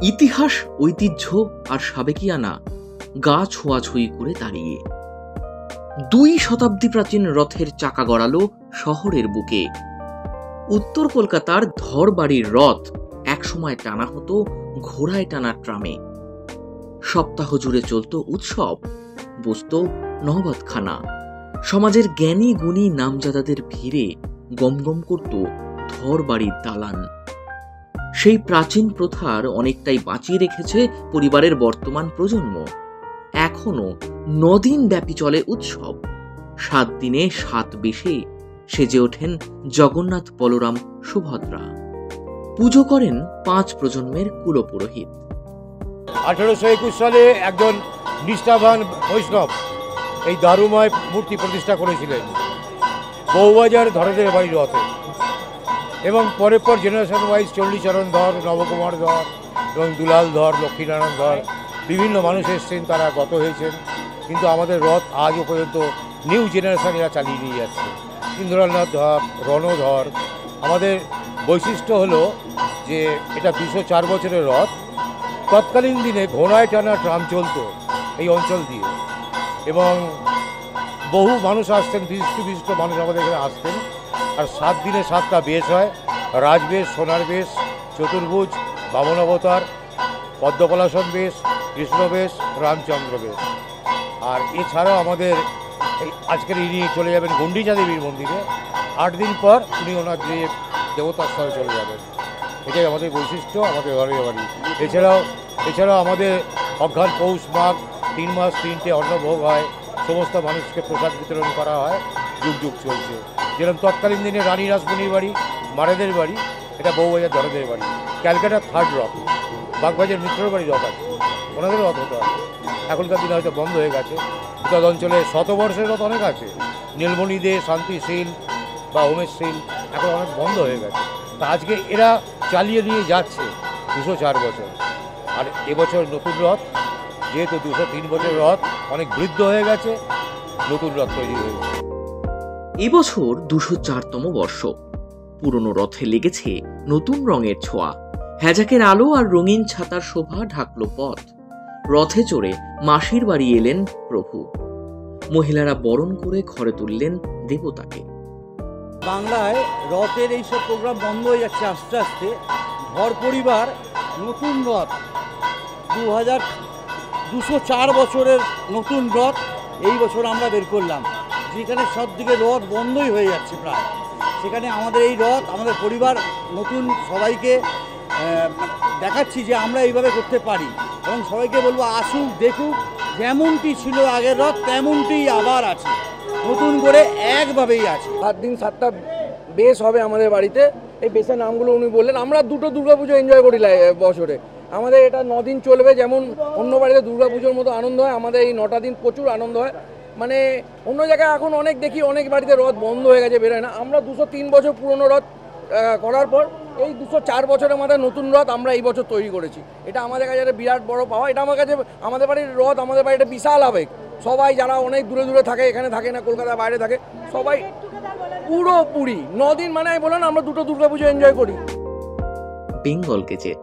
ইতিহাস, ঐতিহ্য আর সাবেকিয়ানা গা ছোঁয়াছুঁই করে দাঁড়িয়ে। 2 শতাব্দী প্রাচীন রথের চাকা গড়ালো শহরের বুকে। উত্তর কলকাতার ধরবাড়ির রথ একসময় টানা হতো ঘোড়ায় টানা ট্রামে। সপ্তাহ জুড়ে চলত উৎসব, বসত নওবতখানা। সমাজের জ্ঞানী গুণী নামজাদাদের ভিড়ে গমগম করত ধরবাড়ির দালান। সেই প্রাচীন প্রথার অনেকটাই বাঁচিয়ে রেখেছে পরিবারের বর্তমান প্রজন্ম। এখনো 9 দিন ব্যাপী চলে উৎসব। 7 দিনে 7 বেশে সেজে ওঠেন জগন্নাথ, বলরাম, সুভদ্রা। পুজো করেন 5 প্রজন্মের কুলপুরোহিত। 1821 সালে একজন নিষ্ঠাবান বৈষ্ণব এই দারুময় মূর্তি প্রতিষ্ঠা করেছিলেন বউবাজার ধরদের বাড়ির রথে, এবং পরে পর জেনারেশন ওয়াইজ চণ্ডীচরণ ধর, নবকুমার ধর এবং দুলাল ধর, লক্ষ্মীনারায়ণ ধর বিভিন্ন মানুষ এসছেন, তারা গত হয়েছেন। কিন্তু আমাদের রথ আজও পর্যন্ত নিউ জেনারেশন এরা চালিয়ে নিয়ে যাচ্ছে। ইন্দ্রনাথ ধর, রণধর। আমাদের বৈশিষ্ট্য হলো যে এটা 204 বছরের রথ। তৎকালীন দিনে ঘোড়ায় টানা ট্রাম চলতো এই অঞ্চল দিয়ে, এবং বহু মানুষ আসতেন, বিশিষ্ট মানুষ আমাদের এখানে আসতেন। আর 7 দিনে 7টা বেশ হয়: রাজবেশ, সোনার বেশ, চতুর্ভুজ, বামন অবতার, পদ্মপলাশন বেশ, কৃষ্ণ বেশ, রামচন্দ্র বেশ। আর এছাড়াও আমাদের এই আজকের ইনি চলে যাবেন গন্ডিচা দেবীর মন্দিরে। 8 দিন পর উনি ওনার যে দেবতার স্থলে চলে যাবেন। এটাই আমাদের বৈশিষ্ট্য, আমাদের ঘরের বাড়ি। এছাড়াও আমাদের অঘ্রান, পৌষ, মাঘ 3 মাস 3টে অন্নভোগ হয়, সমস্ত মানুষকে প্রসাদ বিতরণ করা হয়, যুগ যুগ চলছে। যেরকম তৎকালীন দিনে রানী রাসমণির বাড়ি, মারেদের বাড়ি, এটা বউবাজার ধরদের বাড়ি। ক্যালকাটার 3rd রথ, বাগবাজার মিত্রর বাড়ির রথ আছে, ওনাদের রথ হতে হবে। এখনকার দিনে হয়তো বন্ধ হয়ে গেছে। উত্তর অঞ্চলে শতবর্ষের রথ অনেক আছে, নীলমণি দে, শান্তিশীল বা উমেশশীল, এখন অনেক বন্ধ হয়ে গেছে। তা আজকে এরা চালিয়ে নিয়ে যাচ্ছে 204 বছর। আর এবছর নতুন রথ, যেহেতু 203 বছর রথ অনেক বৃদ্ধ হয়ে গেছে, নতুন রথ তৈরি হয়েছে। এবছর 204তম বর্ষ। পুরনো রথে লেগেছে নতুন রঙের ছোঁয়া। হ্যাজাকের আলো আর রঙিন ছাতার শোভা ঢাকলো পথ। রথে চড়ে মাসির বাড়ি এলেন প্রভু। মহিলারা বরণ করে ঘরে তুললেন দেবতাকে। বাংলায় রথের এইসব প্রোগ্রাম বন্ধ হয়ে যাচ্ছে আস্তে আস্তে। ঘর পরিবার নতুন রথ 204 বছরের নতুন রথ এই বছর আমরা বের করলাম, যেখানে সব দিকে রথ বন্ধই হয়ে যাচ্ছে প্রায়। সেখানে আমাদের এই রথ, আমাদের পরিবার নতুন সবাইকে দেখাচ্ছি যে আমরা এইভাবে করতে পারি, এবং সবাইকে বলবো আসুক, দেখুক, যেমনটি ছিল আগের রথ তেমনটি আবার আছে, নতুন করে একভাবেই আছে। 7 দিন 7টা বেশ হবে আমাদের বাড়িতে। এই বেশের নামগুলো উনি বললেন। আমরা 2টো দুর্গাপুজো এনজয় করি বছরে। আমাদের এটা 9 দিন চলবে। যেমন অন্য বাড়িতে দুর্গাপুজোর মতো আনন্দ হয়, আমাদের এই 9টা দিন প্রচুর আনন্দ হয়। মানে অন্য জায়গায় এখন অনেক দেখি অনেক বাড়িতে রথ বন্ধ হয়ে গেছে, বেরোয় না। আমরা 203 বছর পুরনো রথ করার পর এই 204 বছরের মাথায় নতুন রথ আমরা এই বছর তৈরি করেছি। এটা আমাদের কাছে একটা বিরাট বড় পাওয়া। এটা আমার কাছে আমাদের বাড়ির রথ, আমাদের বাড়িটা বিশাল আবেগ। সবাই যারা অনেক দূরে দূরে থাকে, এখানে থাকে না, কলকাতার বাইরে থাকে, সবাই পুরোপুরি 9 দিন মানে আমি বললাম আমরা 2টো দুর্গাপুজো এনজয় করি। বেঙ্গল গেজেট।